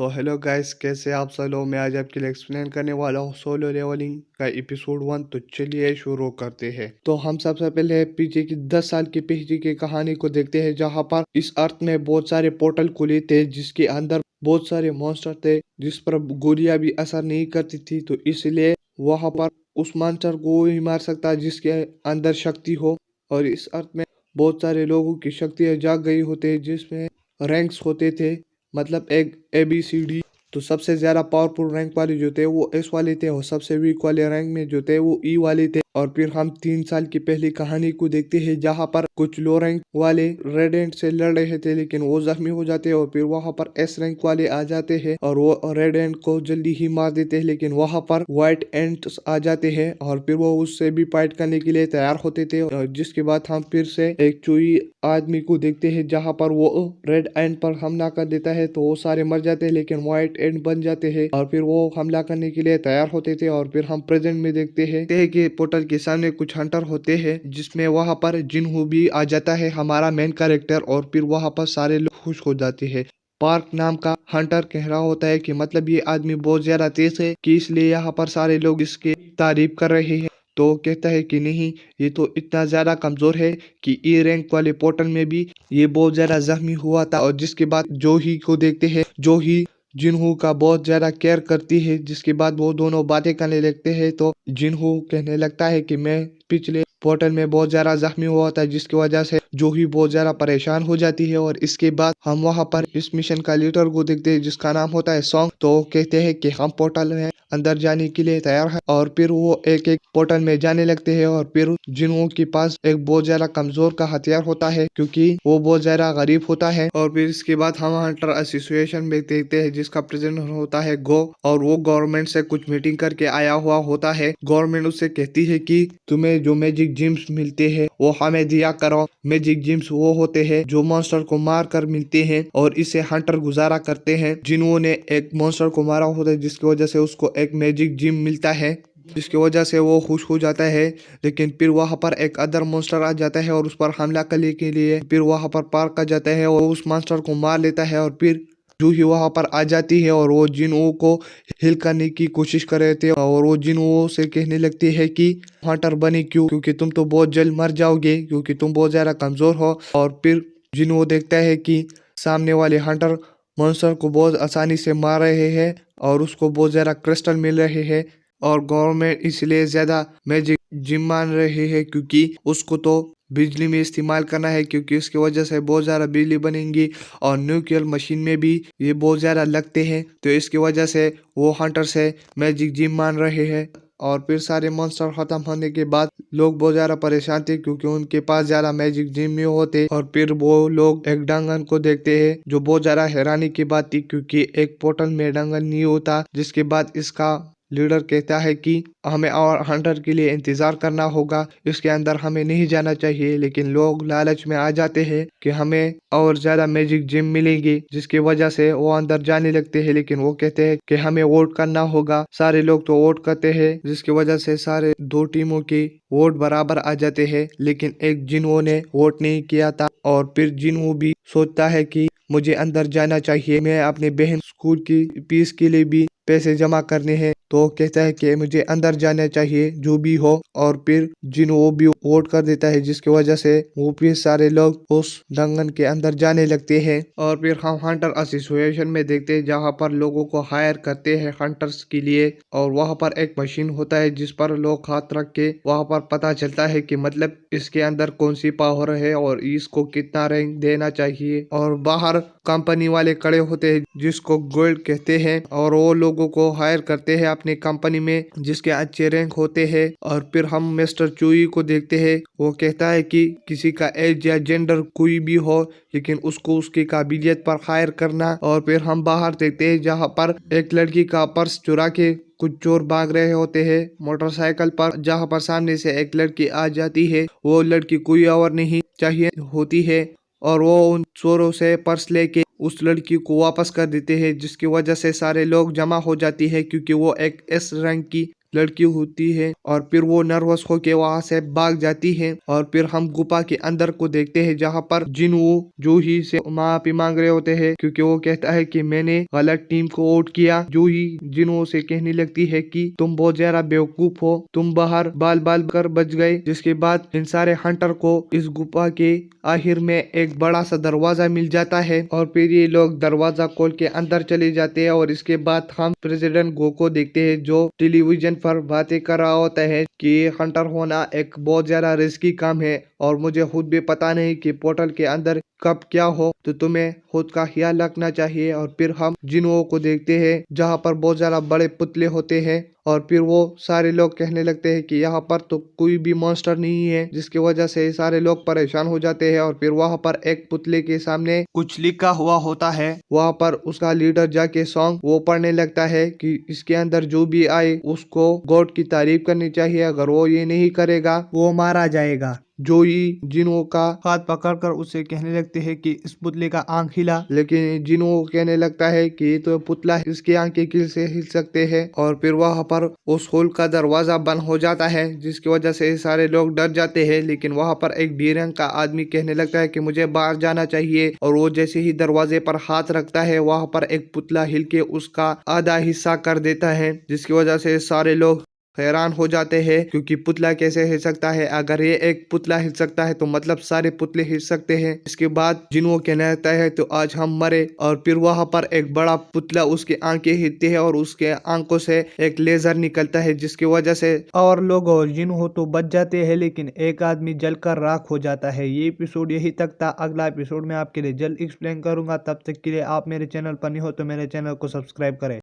तो hello guys, कैसे आप सब लोग। मैं आज आपके लिए एक्सप्लेन करने वाला हूँ सोलो लेवलिंग का एपिसोड 1। तो चलिए शुरू करते हैं। तो हम सबसे पहले पीछे की 10 साल की पीछे की कहानी को देखते हैं, जहाँ पर इस अर्थ में बहुत सारे पोर्टल खुले थे जिसके अंदर बहुत सारे मॉन्स्टर थे जिस पर गोलियां भी असर नहीं करती थी। तो इसलिए वहां पर उस मॉन्स्टर को ही मार सकता जिसके अंदर शक्ति हो। और इस अर्थ में बहुत सारे लोगों की शक्तियां जाग गई होते जिसमें रैंक्स होते थे, मतलब एक ABCD। तो सबसे ज्यादा पावरफुल रैंक वाले जो थे वो S वाले थे, और सबसे वीक वाले रैंक में जो थे वो E वाले थे। और फिर हम 3 साल की पहली कहानी को देखते हैं, जहाँ पर कुछ लो रैंक वाले रेड एंड से लड़ रहे थे लेकिन वो जख्मी हो जाते हैं। और फिर वहां पर S रैंक वाले आ जाते हैं और वो रेड एंड को जल्दी ही मार देते हैं, लेकिन वहां पर व्हाइट एंड आ जाते हैं और फिर वो उससे भी फाइट करने के लिए तैयार होते थे। और जिसके बाद हम फिर से एक चूई आदमी को देखते हैं, जहाँ पर वो रेड एंड पर हमला कर देता है। तो वो सारे मर जाते हैं लेकिन व्हाइट एंड बन जाते हैं और फिर वो हमला करने के लिए तैयार होते थे। और फिर हम प्रेजेंट में देखते हैं कि पोर्टल के सामने कुछ हंटर होते हैं, जिसमें वहां पर जिन्हू भी आ जाता है, हमारा मेन कैरेक्टर। और फिर वहां पर सारे लोग खुश हो जाते हैं। पार्क नाम का हंटर कह रहा होता है कि मतलब ये आदमी बहुत ज्यादा तेज है कि इसलिए यहाँ पर सारे लोग इसकी तारीफ कर रहे हैं। तो कहता है कि नहीं, ये तो इतना ज्यादा कमजोर है कि E रैंक वाले पोर्टल में भी ये बहुत ज्यादा जख्मी हुआ था। और जिसके बाद जोही को देखते हैं, जोही जिन्हू का बहुत ज्यादा केयर करती है। जिसके बाद वो दोनों बातें करने लगते हैं। तो जिन्हू कहने लगता है कि मैं पिछले पोर्टल में बहुत ज्यादा जख्मी हुआ था, जिसकी वजह से जोही बहुत ज्यादा परेशान हो जाती है। और इसके बाद हम वहां पर इस मिशन का लीडर को देखते हैं, जिसका नाम होता है सॉन्ग। तो कहते हैं कि हम पोर्टल में अंदर जाने के लिए तैयार है। और फिर वो एक एक पोर्टल में जाने लगते हैं। और फिर जिन्हों के पास एक बहुत ज्यादा कमजोर का हथियार होता है, क्योंकि वो बहुत ज्यादा गरीब होता है। और फिर इसके बाद हम हंटर एसोसिएशन में देखते हैं, जिसका प्रेसिडेंट होता है गो। और वो गवर्नमेंट से कुछ मीटिंग करके आया हुआ होता है। गवर्नमेंट उससे कहती है कि तुम्हें जो मैजिक जिम्स मिलते हैं वो हमें दिया करो। मैजिक जिम्स वो होते हैं जो मॉन्स्टर को मार कर मिलते हैं, और इसे हंटर गुजारा करते हैं। जिन्होंने एक मॉन्स्टर को मारा होता है, जिसकी वजह से उसको एक मैजिक जिम मिलता है, जिसकी वजह से वो खुश हो जाता है। लेकिन फिर वहां पर एक अदर मॉन्स्टर आ जाता है और उस पर हमला करने के लिए फिर वहां पर पार्क आ जाता है और उस मॉन्स्टर को मार लेता है। और फिर जूही वहां पर आ जाती है और वो जिनों को हिल करने की कोशिश कर रहे थे। और वो जिनों से कहने लगती है कि हंटर बने क्यों, क्योंकि तुम तो बहुत जल्द मर जाओगे, क्योंकि तुम बहुत ज्यादा कमजोर हो। और फिर जिनो देखता है कि सामने वाले हंटर मॉन्स्टर को बहुत आसानी से मार रहे हैं और उसको बहुत ज्यादा क्रिस्टल मिल रहे हैं। और गवर्नमेंट इसलिए ज्यादा मैजिक जिम मान रहे हैं, क्योंकि उसको तो बिजली में इस्तेमाल करना है, क्योंकि उसकी वजह से बहुत ज्यादा बिजली बनेंगी। और न्यूक्लियर मशीन में भी ये बहुत ज्यादा लगते हैं। तो इसकी वजह से वो हंटर से मैजिक जिम मान रहे हैं। और फिर सारे मॉन्स्टर खत्म होने के बाद लोग बहुत ज्यादा परेशान थे, क्योंकि उनके पास ज्यादा मैजिक जिम नहीं होते। और फिर वो लोग एक डंगन को देखते हैं, जो बहुत ज्यादा हैरानी की बात थी, क्योंकि एक पोर्टल में डंगन नहीं होता। जिसके बाद इसका लीडर कहता है कि हमें और हंटर के लिए इंतजार करना होगा, इसके अंदर हमें नहीं जाना चाहिए। लेकिन लोग लालच में आ जाते हैं कि हमें और ज्यादा मैजिक जिम मिलेगी, जिसकी वजह से वो अंदर जाने लगते हैं। लेकिन वो कहते हैं कि हमें वोट करना होगा। सारे लोग तो वोट करते हैं, जिसकी वजह से सारे दो टीमों की वोट बराबर आ जाते हैं। लेकिन एक जिन्हों ने वोट नहीं किया था। और फिर जिन्हों भी सोचता है कि मुझे अंदर जाना चाहिए, मैं अपने बहन स्कूल की फीस के लिए भी पैसे जमा करने हैं। तो कहता है कि मुझे अंदर जाना चाहिए जो भी हो। और फिर जिन वो भी वोट कर देता है, जिसकी वजह से वो फिर सारे लोग उस डंगन के अंदर जाने लगते हैं। और फिर हम हंटर एसोसिएशन में देखते हैं, जहाँ पर लोगों को हायर करते हैं हंटर्स के लिए। और वहाँ पर एक मशीन होता है जिस पर लोग हाथ रख के वहाँ पर पता चलता है कि मतलब इसके अंदर कौन सी पावर है और इसको कितना रैंक देना चाहिए। और बाहर कंपनी वाले खड़े होते हैं, जिसको गोल्ड कहते हैं, और वो लोगों को हायर करते हैं अपनी कंपनी में, जिसके अच्छे रैंक होते हैं। और फिर हम मिस्टर चुई को देखते हैं, वो कहता है कि किसी का एज या जेंडर कोई भी हो, लेकिन उसको उसकी काबिलियत पर हायर करना। और फिर हम बाहर देखते हैं, जहाँ पर एक लड़की का पर्स चुरा के कुछ चोर भाग रहे होते हैं मोटरसाइकिल पर, जहाँ पर सामने से एक लड़की आ जाती है। वो लड़की कोई और नहीं चाहिए होती है, और वो उन चोरों से पर्स लेके उस लड़की को वापस कर देते हैं, जिसकी वजह से सारे लोग जमा हो जाती है, क्योंकि वो एक S रैंक की लड़की होती है और फिर वो नर्वस होके वहां से भाग जाती है। और फिर हम गुफा के अंदर को देखते हैं जहाँ पर जिनवू जूही से माफी मांग रहे होते हैं, क्योंकि वो कहता है कि मैंने गलत टीम को वोट किया। जूही जिनवू से कहने लगती है कि तुम बहुत ज्यादा बेवकूफ हो, तुम बाहर बाल बाल कर बच गए। जिसके बाद इन सारे हंटर को इस गुफा के आखिर में एक बड़ा सा दरवाजा मिल जाता है और फिर ये लोग दरवाजा खोल के अंदर चले जाते हैं। और इसके बाद हम प्रेसिडेंट गो को देखते हैं जो टेलीविजन पर बातें कर रहा होता है कि हंटर होना एक बहुत ज्यादा रिस्की काम है और मुझे खुद भी पता नहीं कि पोर्टल के अंदर कब क्या हो, तो तुम्हें खुद का ख्याल रखना चाहिए। और फिर हम जिनों को देखते हैं जहाँ पर बहुत ज्यादा बड़े पुतले होते हैं और फिर वो सारे लोग कहने लगते हैं कि यहाँ पर तो कोई भी मॉन्स्टर नहीं है, जिसकी वजह से सारे लोग परेशान हो जाते हैं। और फिर वहाँ पर एक पुतले के सामने कुछ लिखा हुआ होता है, वहाँ पर उसका लीडर जाके सॉन्ग वो पढ़ने लगता है कि इसके अंदर जो भी आए उसको गॉड की तारीफ करनी चाहिए, अगर वो ये नहीं करेगा वो मारा जाएगा। जोई जिनो का हाथ पकड़कर उसे कहने लगते हैं कि इस पुतले का आंख हिला, लेकिन जिनो कहने लगता है कि तो पुतला इसकी आंखें कैसे हिल सकते हैं। और फिर वहां पर उस होल का दरवाजा बंद हो जाता है, जिसकी वजह से सारे लोग डर जाते हैं। लेकिन वहां पर एक बीरंग का आदमी कहने लगता है कि मुझे बाहर जाना चाहिए, और वो जैसे ही दरवाजे पर हाथ रखता है वहां पर एक पुतला हिल के उसका आधा हिस्सा कर देता है, जिसकी वजह से सारे लोग हैरान हो जाते हैं क्योंकि पुतला कैसे हिल सकता है। अगर ये एक पुतला हिल सकता है तो मतलब सारे पुतले हिल सकते हैं। इसके बाद जिनको कहना लगता है तो आज हम मरे। और फिर वहां पर एक बड़ा पुतला उसके आंखें हिलती है और उसके आंखों से एक लेजर निकलता है, जिसकी वजह से और लोग और जिन्हो तो बच जाते हैं, लेकिन एक आदमी जलकर राख हो जाता है। ये एपिसोड यही तक था। अगला एपिसोड में आपके लिए जल्द एक्सप्लेन करूंगा। तब तक के लिए आप मेरे चैनल पर नहीं हो तो मेरे चैनल को सब्सक्राइब करें।